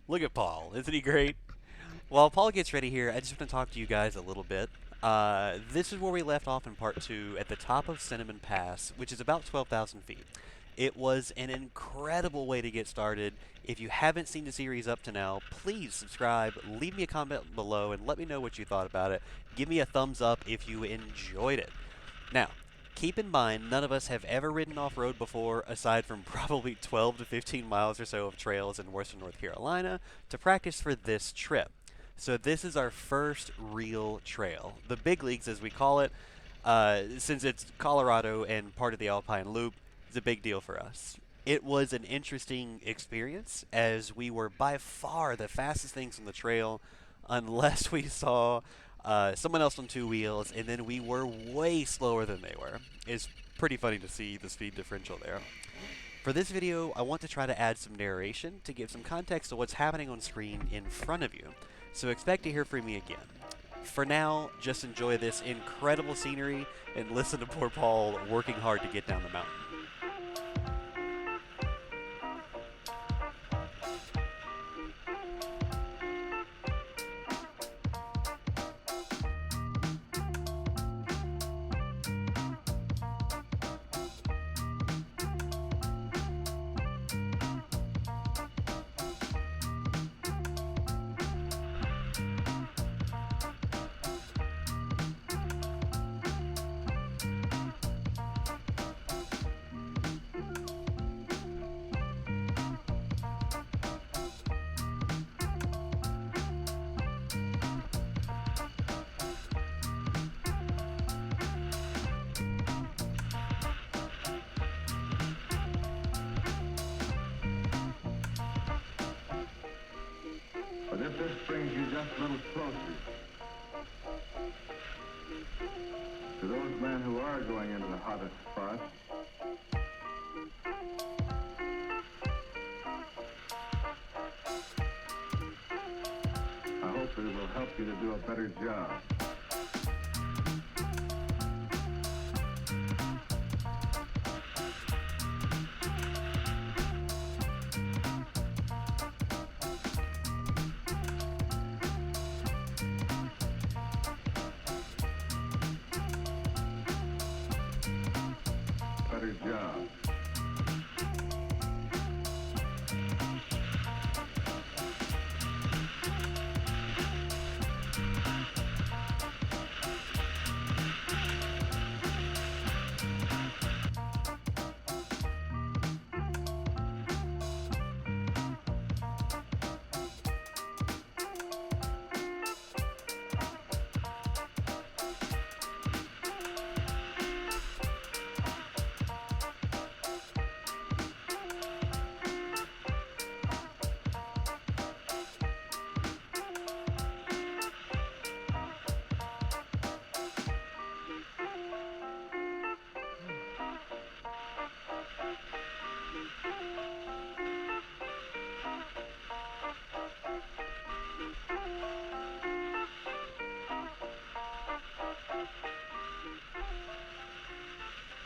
Look at Paul. Isn't he great? While Paul gets ready here, I just want to talk to you guys a little bit. This is where we left off in part two at the top of Cinnamon Pass, which is about 12,000 feet. It was an incredible way to get started. If you haven't seen the series up to now, please subscribe, leave me a comment below, and let me know what you thought about it. Give me a thumbs up if you enjoyed it. Now, keep in mind, none of us have ever ridden off-road before, aside from probably 12 to 15 miles or so of trails in western North Carolina, to practice for this trip. So this is our first real trail. The big leagues, as we call it, since it's Colorado and part of the Alpine Loop, is a big deal for us. It was an interesting experience, as we were by far the fastest things on the trail, unless we saw someone else on two wheels, and then we were way slower than they were. It's pretty funny to see the speed differential there. For this video, I want to try to add some narration to give some context to what's happening on screen in front of you, so expect to hear from me again. For now, just enjoy this incredible scenery and listen to poor Paul working hard to get down the mountain. But if this brings you just a little closer to those men who are going into the hottest spots, I hope that it will help you to do a better job. Better job.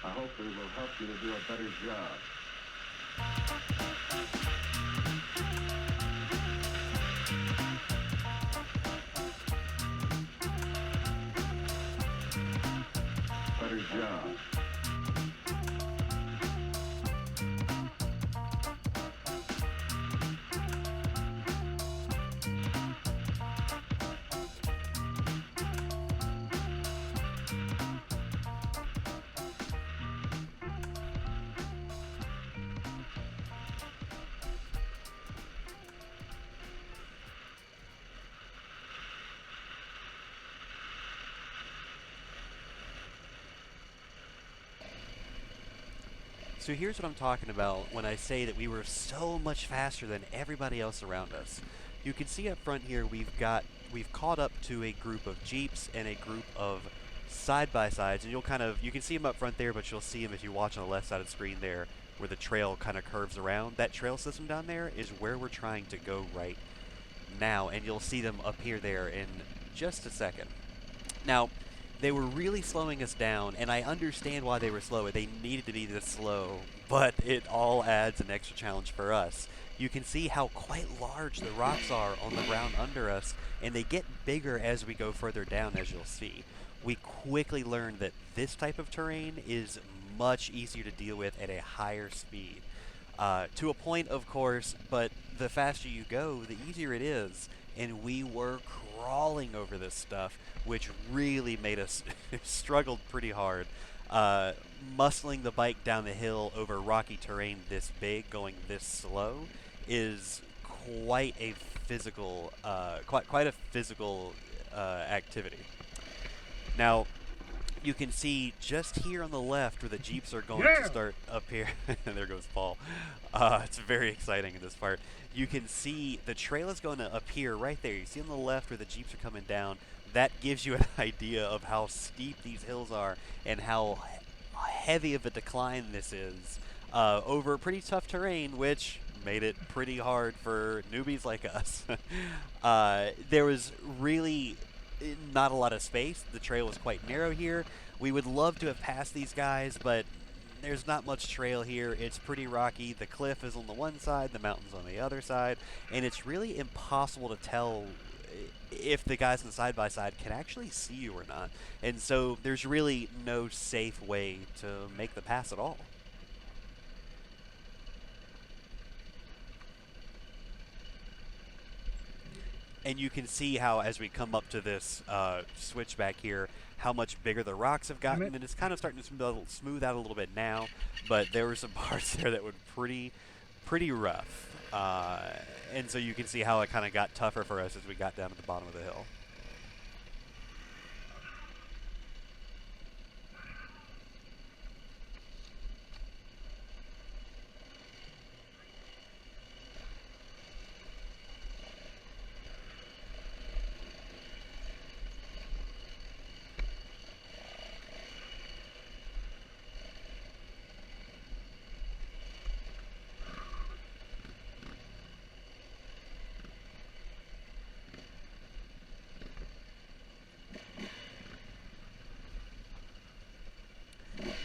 I hope that it will help you to do a better job. Better job. So here's what I'm talking about when I say that we were so much faster than everybody else around us. You can see up front here we've caught up to a group of Jeeps and a group of side-by-sides, and you can see them up front there, but you'll see them if you watch on the left side of the screen there where the trail kind of curves around. That trail system down there is where we're trying to go right now, and you'll see them appear there in just a second. Now, They were really slowing us down, and I understand why they were slow. They needed to be this slow, but it all adds an extra challenge for us. You can see how quite large the rocks are on the ground under us, and they get bigger as we go further down, as you'll see. We quickly learned that this type of terrain is much easier to deal with at a higher speed. To a point, of course, but the faster you go, the easier it is. And we were crawling over this stuff, which really made us struggled pretty hard. Uh, Muscling the bike down the hill over rocky terrain this big, going this slow, is quite a quite a physical activity. Now, you can see just here on the left where the Jeeps are going to start up here. There goes Paul. It's very exciting in this part. You can see the trail is going to appear right there. You see on the left where the Jeeps are coming down. That gives you an idea of how steep these hills are and how heavy of a decline this is over pretty tough terrain, which made it pretty hard for newbies like us. There was really not a lot of space. The trail was quite narrow here. We would love to have passed these guys, but there's not much trail here. It's pretty rocky. The cliff is on the one side, the mountain's on the other side, and it's really impossible to tell if the guys in the side-by-side can actually see you or not. And so there's really no safe way to make the pass at all. And you can see how, as we come up to this switchback here, how much bigger the rocks have gotten, and it's kind of starting to smooth out a little bit now. But there were some parts there that were pretty rough, and so you can see how it kind of got tougher for us as we got down to the bottom of the hill.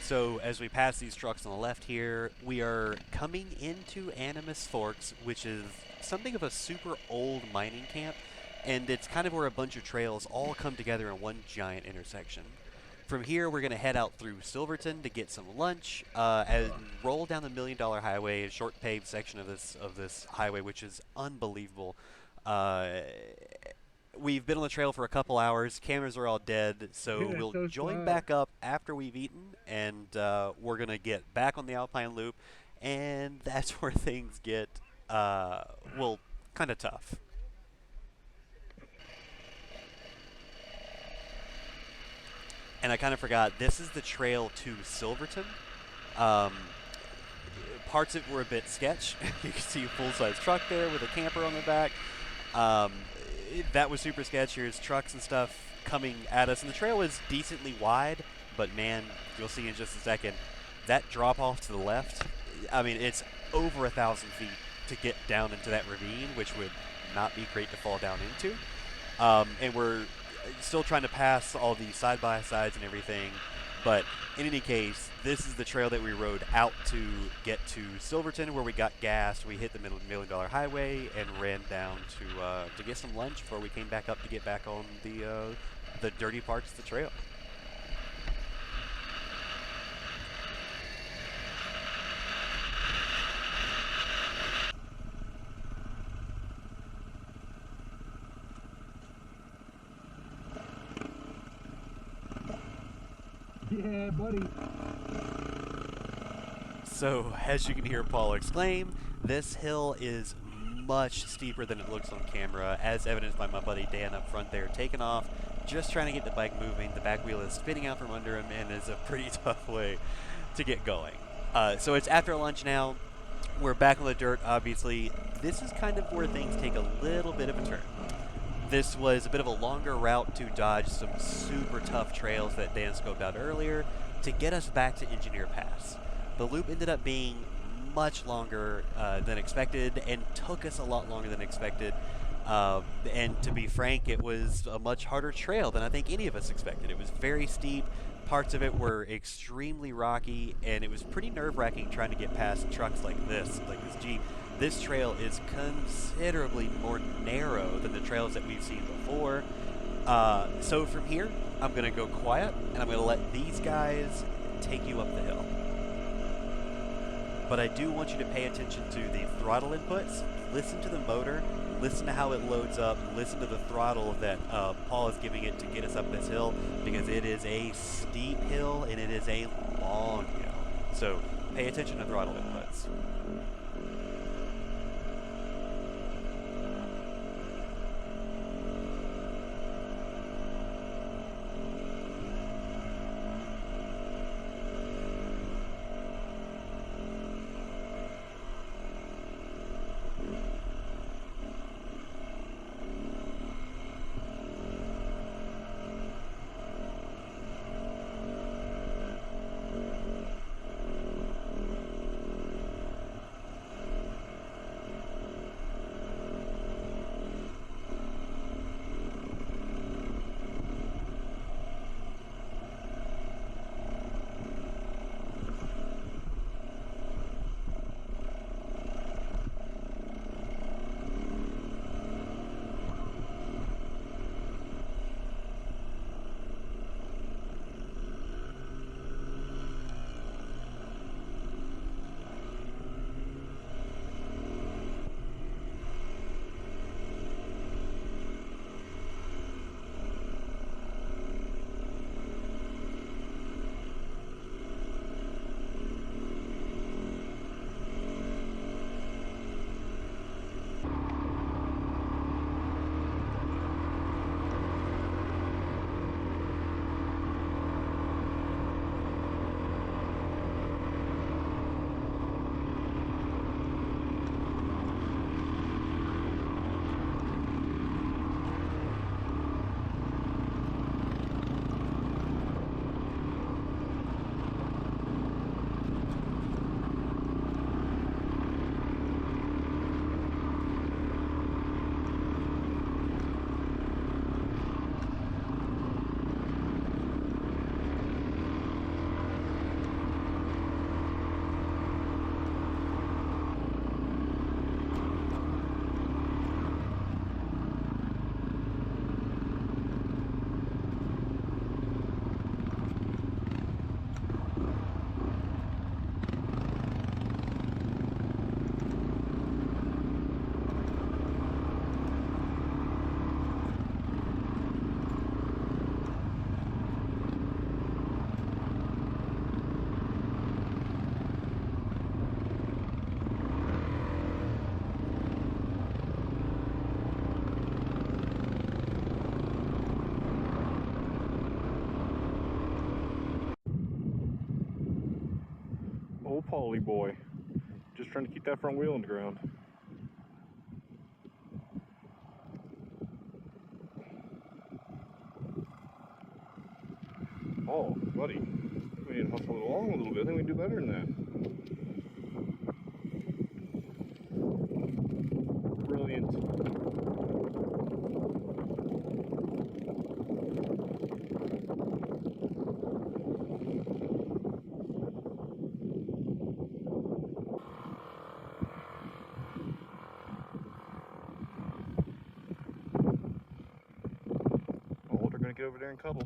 So as we pass these trucks on the left here, we are coming into Animus Forks, which is something of a super old mining camp, and it's kind of where a bunch of trails all come together in one giant intersection. From here, we're going to head out through Silverton to get some lunch, and roll down the Million Dollar Highway, a short paved section of this highway, which is unbelievable. We've been on the trail for a couple hours. Cameras are all dead, so we'll join back up after we've eaten, and we're going to get back on the Alpine Loop, and that's where things get, well, kind of tough. And I kind of forgot, this is the trail to Silverton. Um, Parts of it were a bit sketch. You can see a full-size truck there with a camper on the back. That was super sketchy. There's trucks and stuff coming at us, and the trail was decently wide, but man, you'll see in just a second, that drop off to the left, I mean, it's over 1,000 feet to get down into that ravine, which would not be great to fall down into. And we're still trying to pass all the side-by-sides and everything, but in any case, this is the trail that we rode out to get to Silverton, where we got gas. We hit the Million Dollar Highway and ran down to get some lunch before we came back up to get back on the dirty parts of the trail. Yeah, buddy. So, as you can hear Paul exclaim, this hill is much steeper than it looks on camera, as evidenced by my buddy Dan up front there, taking off, just trying to get the bike moving. The back wheel is spinning out from under him, and is a pretty tough way to get going. So it's after lunch now. We're back on the dirt, obviously. This is kind of where things take a little bit of a turn. This was a bit of a longer route to dodge some super tough trails that Dan scoped out earlier to get us back to Engineer Pass. The loop ended up being much longer than expected, and took us a lot longer than expected. And to be frank, it was a much harder trail than I think any of us expected. It was very steep. Parts of it were extremely rocky, and it was pretty nerve-wracking trying to get past trucks like this Jeep. This trail is considerably more narrow than the trails that we've seen before. So from here, I'm going to go quiet, and I'm going to let these guys take you up the hill. But I do want you to pay attention to the throttle inputs. Listen to the motor. Listen to how it loads up. Listen to the throttle that Paul is giving it to get us up this hill, because it is a steep hill and it is a long hill. So pay attention to throttle inputs. Oh, Paulie boy. Just trying to keep that front wheel on the ground. Oh, buddy. We need to hustle it along a little bit. I think we can do better than that. Brilliant. Oh, they're going to get over there and cuddle.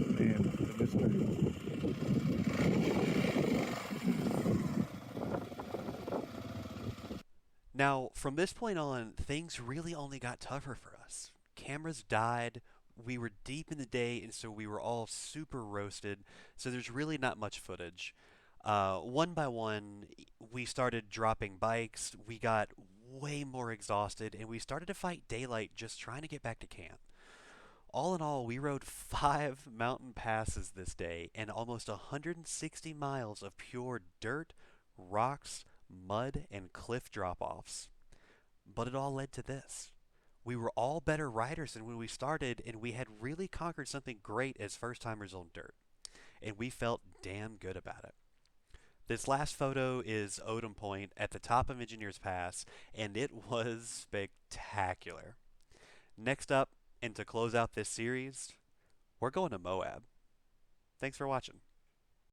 Man, I missed her. Now, from this point on, things really only got tougher for us. Cameras died. We were deep in the day, and so we were all super roasted. So there's really not much footage. One by one, we started dropping bikes. We got way more exhausted, and we started to fight daylight just trying to get back to camp. All in all, we rode 5 mountain passes this day and almost 160 miles of pure dirt, rocks, mud, and cliff drop offs. But it all led to this. We were all better riders than when we started, and we had really conquered something great as first timers on dirt. and we felt damn good about it. This last photo is Odom Point at the top of Engineers Pass, and it was spectacular. Next up, and to close out this series, we're going to Moab. Thanks for watching.